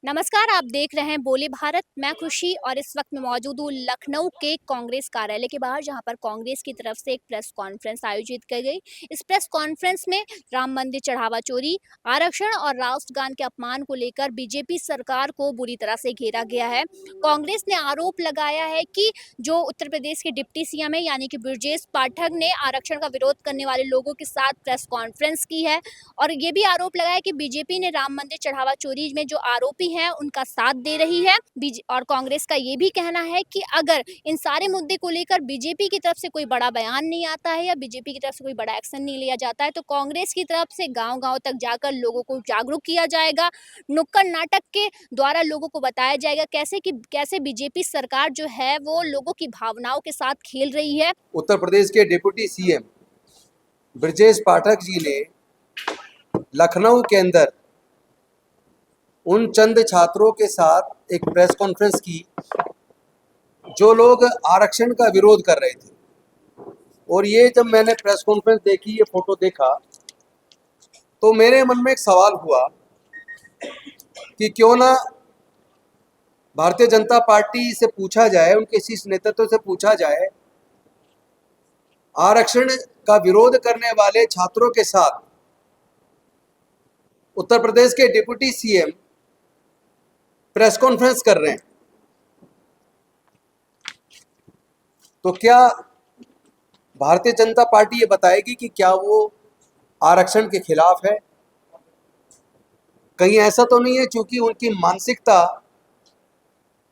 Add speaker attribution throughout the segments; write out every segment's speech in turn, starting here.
Speaker 1: नमस्कार, आप देख रहे हैं बोले भारत। मैं खुशी और इस वक्त मैं मौजूद हूँ लखनऊ के कांग्रेस कार्यालय के बाहर, जहां पर कांग्रेस की तरफ से एक प्रेस कॉन्फ्रेंस आयोजित की गई। इस प्रेस कॉन्फ्रेंस में राम मंदिर चढ़ावा चोरी, आरक्षण और राष्ट्रगान के अपमान को लेकर बीजेपी सरकार को बुरी तरह से घेरा गया है। कांग्रेस ने आरोप लगाया है कि जो उत्तर प्रदेश के डिप्टी सीएम है यानी कि ब्रजेश पाठक ने आरक्षण का विरोध करने वाले लोगों के साथ प्रेस कॉन्फ्रेंस की है और ये भी आरोप लगाया कि बीजेपी ने राम मंदिर चढ़ावा चोरी में जो आरोपी हैं उनका साथ दे रही है। और कांग्रेस का ये भी कहना है कि अगर इन सारे मुद्दे को लेकर बीजेपी की तरफ से कोई बड़ा बयान नहीं आता है या बीजेपी की तरफ से कोई बड़ा एक्शन नहीं लिया जाता है तो कांग्रेस की तरफ से गांव-गांव तक जाकर लोगों को जागरूक किया जाएगा। नुक्कड़ नाटक के द्वारा लोगों को बताया जाएगा कैसे बीजेपी सरकार जो है वो लोगों की भावनाओं के साथ खेल रही है।
Speaker 2: उत्तर प्रदेश के डिप्टी सीएम ब्रजेश पाठक जी ने लखनऊ के अंदर उन चंद छात्रों के साथ एक प्रेस कॉन्फ्रेंस की जो लोग आरक्षण का विरोध कर रहे थे। और ये जब मैंने प्रेस कॉन्फ्रेंस देखी, ये फोटो देखा, तो मेरे मन में एक सवाल हुआ कि क्यों ना भारतीय जनता पार्टी से पूछा जाए, उनके शीर्ष नेतृत्व से पूछा जाए, आरक्षण का विरोध करने वाले छात्रों के साथ उत्तर प्रदेश के डिप्टी सीएम प्रेस कॉन्फ्रेंस कर रहे हैं, तो क्या भारतीय जनता पार्टी ये बताएगी कि क्या वो आरक्षण के खिलाफ है? कहीं ऐसा तो नहीं है क्योंकि उनकी मानसिकता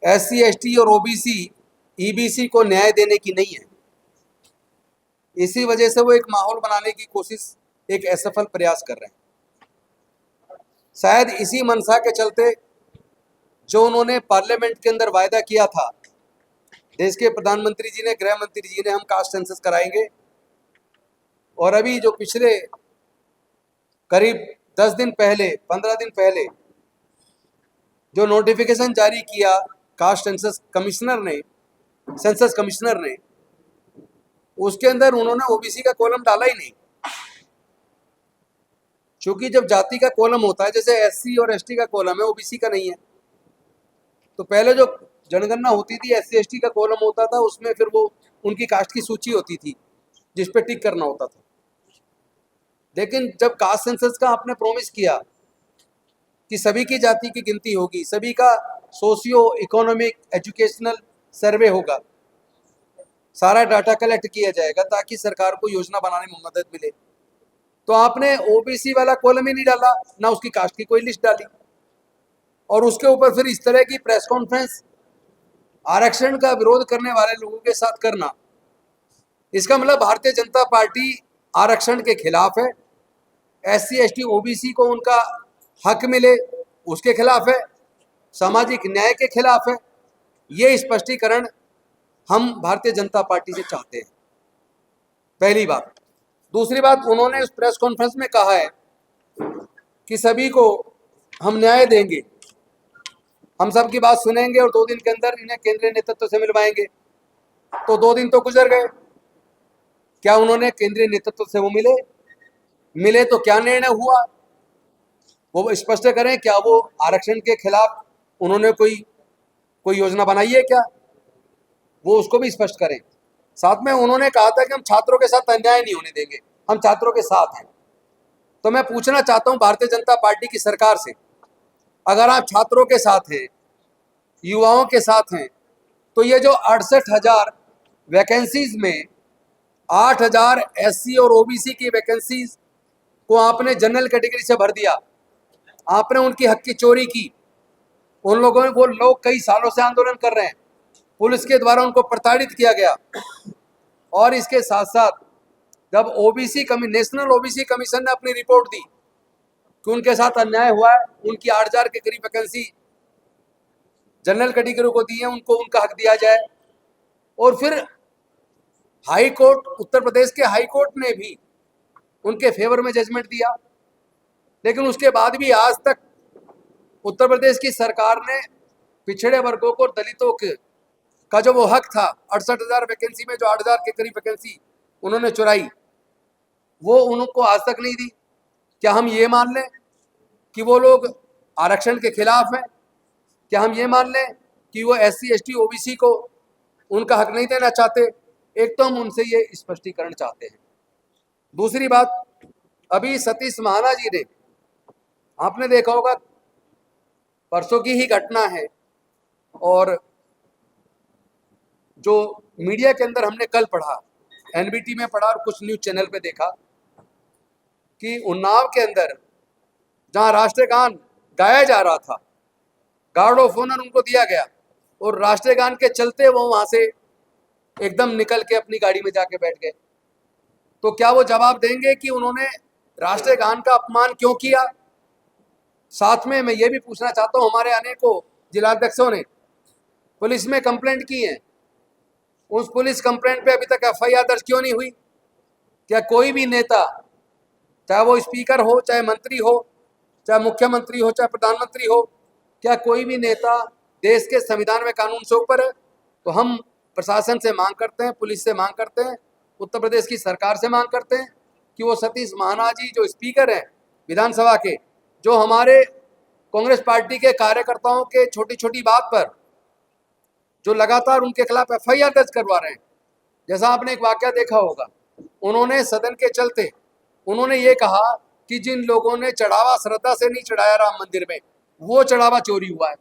Speaker 2: एससी, एसटी और ओबीसी, ईबीसी को न्याय देने की नहीं है। इसी वजह से वो एक माहौल बनाने की कोशिश, एक असफल प्रयास कर रहे हैं। शायद इसी मंशा के चलते जो उन्होंने पार्लियामेंट के अंदर वायदा किया था, देश के प्रधानमंत्री जी ने, गृह मंत्री जी ने, हम कास्ट सेंसस कराएंगे, और अभी जो पिछले करीब 10 दिन पहले, 15 दिन पहले जो नोटिफिकेशन जारी किया कास्ट सेंसस कमिश्नर ने, उसके अंदर उन्होंने ओबीसी का कॉलम डाला ही नहीं। क्योंकि जब जाति का कॉलम होता है, जैसे एससी और एसटी का कॉलम है, ओबीसी का नहीं है, तो पहले जो जनगणना होती थी एससी एसटी का कॉलम होता था, उसमें फिर वो उनकी कास्ट की सूची होती थी जिस पे टिक करना होता था। लेकिन जब कास्ट सेंसस का आपने प्रॉमिस किया कि सभी की जाति की गिनती होगी, सभी का सोशियो इकोनॉमिक एजुकेशनल सर्वे होगा, सारा डाटा कलेक्ट किया जाएगा ताकि सरकार को योजना बनाने में मदद मिले, तो आपने ओबीसी वाला कॉलम ही नहीं डाला, ना उसकी कास्ट की कोई लिस्ट डाली, और उसके ऊपर फिर इस तरह की प्रेस कॉन्फ्रेंस आरक्षण का विरोध करने वाले लोगों के साथ करना। इसका मतलब भारतीय जनता पार्टी आरक्षण के खिलाफ है, एससी एसटी ओबीसी को उनका हक मिले उसके खिलाफ है, सामाजिक न्याय के खिलाफ है। ये स्पष्टीकरण हम भारतीय जनता पार्टी से चाहते हैं, पहली बात। दूसरी बात, उन्होंने उस प्रेस कॉन्फ्रेंस में कहा है कि सभी को हम न्याय देंगे, हम सबकी बात सुनेंगे और 2 दिन के अंदर इन्हें केंद्रीय नेतृत्व से मिलवाएंगे। तो 2 दिन तो गुजर गए, क्या उन्होंने केंद्रीय नेतृत्व से वो मिले तो क्या निर्णय हुआ वो स्पष्ट करें। क्या वो आरक्षण के खिलाफ उन्होंने कोई योजना बनाई है क्या, वो उसको भी स्पष्ट करें। साथ में उन्होंने कहा था कि हम छात्रों के साथ अन्याय नहीं होने देंगे, हम छात्रों के साथ हैं। तो मैं पूछना चाहता हूं भारतीय जनता पार्टी की सरकार से, अगर आप छात्रों के साथ हैं, युवाओं के साथ हैं, तो ये जो 68,000 वैकेंसीज में 8,000 एससी और ओबीसी की वैकेंसीज को आपने जनरल कैटेगरी से भर दिया, आपने उनकी हक की चोरी की। उन लोगों में वो लोग कई सालों से आंदोलन कर रहे हैं, पुलिस के द्वारा उनको प्रताड़ित किया गया। और इसके साथ साथ जब नेशनल ओबीसी कमीशन ने अपनी रिपोर्ट दी कि उनके साथ अन्याय हुआ है, उनकी 8,000 के करीब वैकेंसी जनरल कैटेगरी को दी है, उनको उनका हक दिया जाए। और फिर हाई कोर्ट, उत्तर प्रदेश के हाई कोर्ट ने भी उनके फेवर में जजमेंट दिया, लेकिन उसके बाद भी आज तक उत्तर प्रदेश की सरकार ने पिछड़े वर्गों को, दलितों का जो वो हक था 68,000 वैकेंसी में जो 8,000 के करीब वैकेंसी उन्होंने चुराई, वो उनको आज तक नहीं दी। क्या हम ये मान लें कि वो लोग आरक्षण के खिलाफ हैं? क्या हम ये मान लें कि वो SC ST OBC को उनका हक नहीं देना चाहते? एक तो हम उनसे ये स्पष्टीकरण चाहते हैं। दूसरी बात, अभी सतीश महाना जी ने, आपने देखा होगा परसों की ही घटना है, और जो मीडिया के अंदर हमने कल पढ़ा, NBT में पढ़ा और कुछ न्यूज चैनल पे देखा कि उन्नाव के अंदर जहां राष्ट्रगान गाया जा रहा था, गार्ड ऑफ ऑनर उनको दिया गया और राष्ट्रगान के चलते वो वहां से एकदम निकल के अपनी गाड़ी में जाके बैठ गए। तो क्या वो जवाब देंगे कि उन्होंने राष्ट्रगान का अपमान क्यों किया? साथ में मैं ये भी पूछना चाहता हूं, हमारे अनेकों जिलाध्यक्षों ने पुलिस में कंप्लेंट की है, उस पुलिस कंप्लेंट पे अभी तक FIR दर्ज क्यों नहीं हुई? क्या कोई भी नेता, चाहे वो स्पीकर हो, चाहे मंत्री हो, चाहे मुख्यमंत्री हो, चाहे प्रधानमंत्री हो, क्या कोई भी नेता देश के संविधान में कानून से ऊपर है? तो हम प्रशासन से मांग करते हैं, पुलिस से मांग करते हैं, उत्तर प्रदेश की सरकार से मांग करते हैं कि वो सतीश महाना जी जो स्पीकर हैं विधानसभा के, जो हमारे कांग्रेस पार्टी के कार्यकर्ताओं के छोटी छोटी बात पर जो लगातार उनके खिलाफ FIR दर्ज करवा रहे हैं। जैसा आपने एक वाकया देखा होगा, उन्होंने सदन के चलते उन्होंने ये कहा कि जिन लोगों ने चढ़ावा श्रद्धा से नहीं चढ़ाया राम मंदिर में, वो चढ़ावा चोरी हुआ है।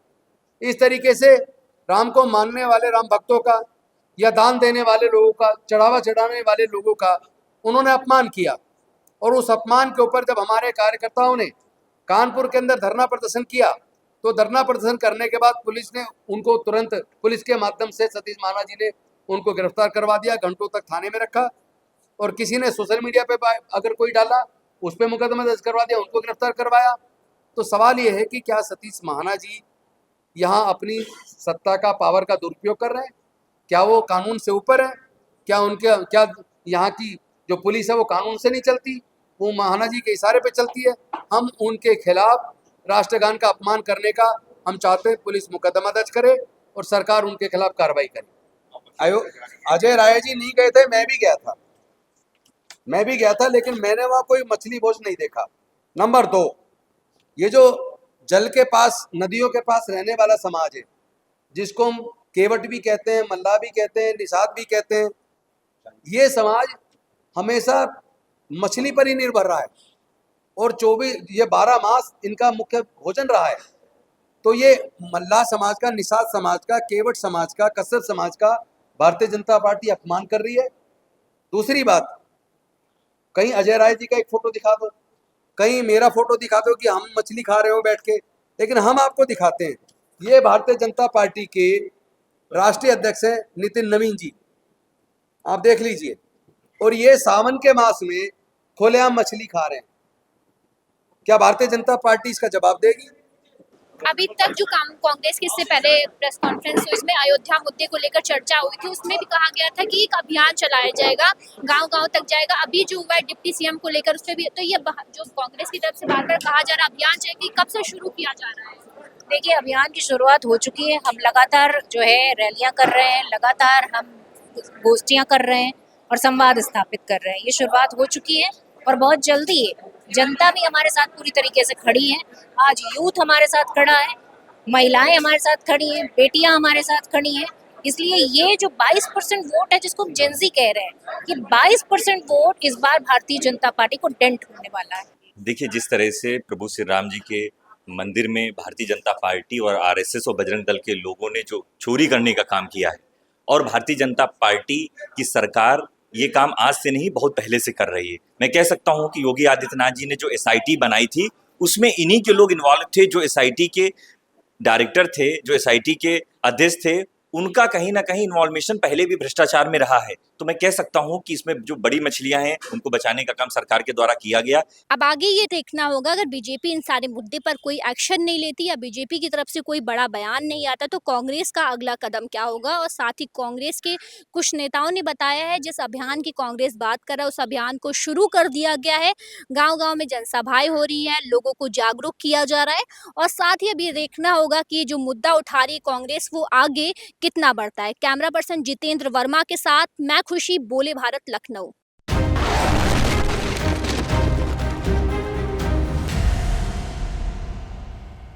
Speaker 2: इस तरीके से राम को मानने वाले राम भक्तों का या दान देने वाले लोगों का, चढ़ावा चढ़ाने वाले लोगों का उन्होंने अपमान किया। और उस अपमान के ऊपर जब हमारे कार्यकर्ताओं ने कानपुर के अंदर धरना प्रदर्शन किया, तो धरना प्रदर्शन करने के बाद पुलिस ने उनको तुरंत, पुलिस के माध्यम से सतीश महाना जी ने उनको गिरफ्तार करवा दिया, घंटों तक थाने में रखा। और किसी ने सोशल मीडिया पे अगर कोई डाला, उस पर मुकदमा दर्ज करवा दिया, उनको गिरफ्तार करवाया। तो सवाल ये है कि क्या सतीश महाना जी यहाँ अपनी सत्ता का, पावर का दुरुपयोग कर रहे हैं? क्या वो कानून से ऊपर है? क्या यहाँ की जो पुलिस है वो कानून से नहीं चलती, वो महाना जी के इशारे पे चलती है? हम उनके खिलाफ राष्ट्रगान का अपमान करने का हम चाहते हैं पुलिस मुकदमा दर्ज करे और सरकार उनके खिलाफ कार्रवाई करे। अजय राय जी नहीं गए थे, मैं भी गया था, लेकिन मैंने वहां कोई मछली भोज नहीं देखा। नंबर 2, ये जो जल के पास, नदियों के पास रहने वाला समाज है, जिसको हम केवट भी कहते हैं, मल्लाह भी कहते हैं, निषाद भी कहते हैं, ये समाज हमेशा मछली पर ही निर्भर रहा है और 12 मास इनका मुख्य भोजन रहा है। तो ये मल्लाह समाज का, निषाद समाज का, केवट समाज का, कश्यप समाज का भारतीय जनता पार्टी अपमान कर रही है। दूसरी बात, कहीं अजय राय जी का एक फोटो दिखा दो, कहीं मेरा फोटो दिखा दो कि हम मछली खा रहे हो बैठ के, लेकिन हम आपको दिखाते हैं। ये भारतीय जनता पार्टी के राष्ट्रीय अध्यक्ष हैं नितिन नवीन जी, आप देख लीजिए, और ये सावन के मास में खुलेआम मछली खा रहे हैं। क्या भारतीय जनता पार्टी इसका जवाब देगी?
Speaker 1: अभी तक जो कांग्रेस की इससे पहले प्रेस कॉन्फ्रेंस हुई, इसमें अयोध्या मुद्दे को लेकर चर्चा हुई थी, उसमें भी कहा गया था कि एक अभियान चलाया जाएगा, गांव-गांव तक जाएगा। अभी जो हुआ है डिप्टी CM को लेकर, उस पे भी तो ये जो कांग्रेस की तरफ से बार-बार कहा जा रहा है अभियान चाहिए, कब से शुरू किया जा रहा है?
Speaker 3: देखिए, अभियान की शुरुआत हो चुकी है। हम लगातार जो है रैलियां कर रहे हैं, लगातार हम गोष्ठियां कर रहे हैं और संवाद स्थापित कर रहे हैं। ये शुरुआत हो चुकी है और बहुत जल्दी जनता भी हमारे साथ पूरी तरीके से खड़ी है। आज यूथ हमारे साथ खड़ा है, महिलाएं हमारे साथ खड़ी हैं, बेटियां हमारे साथ खड़ी हैं। इसलिए ये जो 22% वोट है, जिसको हम जेंजी कह रहे हैं, कि 22% वोट इस बार भारतीय जनता पार्टी को डेंट होने वाला है।
Speaker 4: देखिए, जिस तरह से प्रभु श्री राम जी के मंदिर में भारतीय जनता पार्टी और RSS और बजरंग दल के लोगों ने जो चोरी करने का काम किया है, और भारतीय जनता पार्टी की सरकार ये काम आज से नहीं बहुत पहले से कर रही है। मैं कह सकता हूं कि योगी आदित्यनाथ जी ने जो SIT बनाई थी, उसमें इन्हीं के लोग इन्वॉल्व थे, जो SIT के डायरेक्टर थे, जो SIT के अध्यक्ष थे, उनका कहीं ना कहीं इन्वॉल्वेशन पहले भी भ्रष्टाचार में रहा है। तो मैं कह सकता हूं कि इसमें जो बड़ी मछलियां हैं, उनको बचाने का काम सरकार के द्वारा किया गया।
Speaker 1: अब आगे ये देखना होगा, अगर बीजेपी इन सारे मुद्दे पर कोई एक्शन नहीं लेती या बीजेपी की तरफ से कोई बड़ा बयान नहीं आता, तो कांग्रेस का अगला कदम क्या होगा। और साथ ही कांग्रेस के कुछ नेताओं ने बताया है, जिस अभियान की कांग्रेस बात कर रहा है, उस अभियान को शुरू कर दिया गया है। गाँव-गाँव में जनसभाएं हो रही हैं, लोगों को जागरूक किया जा रहा है, और साथ ही अब ये देखना होगा कि जो मुद्दा उठा रही है कांग्रेस, वो आगे कितना बढ़ता है। कैमरा पर्सन जितेंद्र वर्मा के साथ मैं खुशी, बोले भारत, लखनऊ।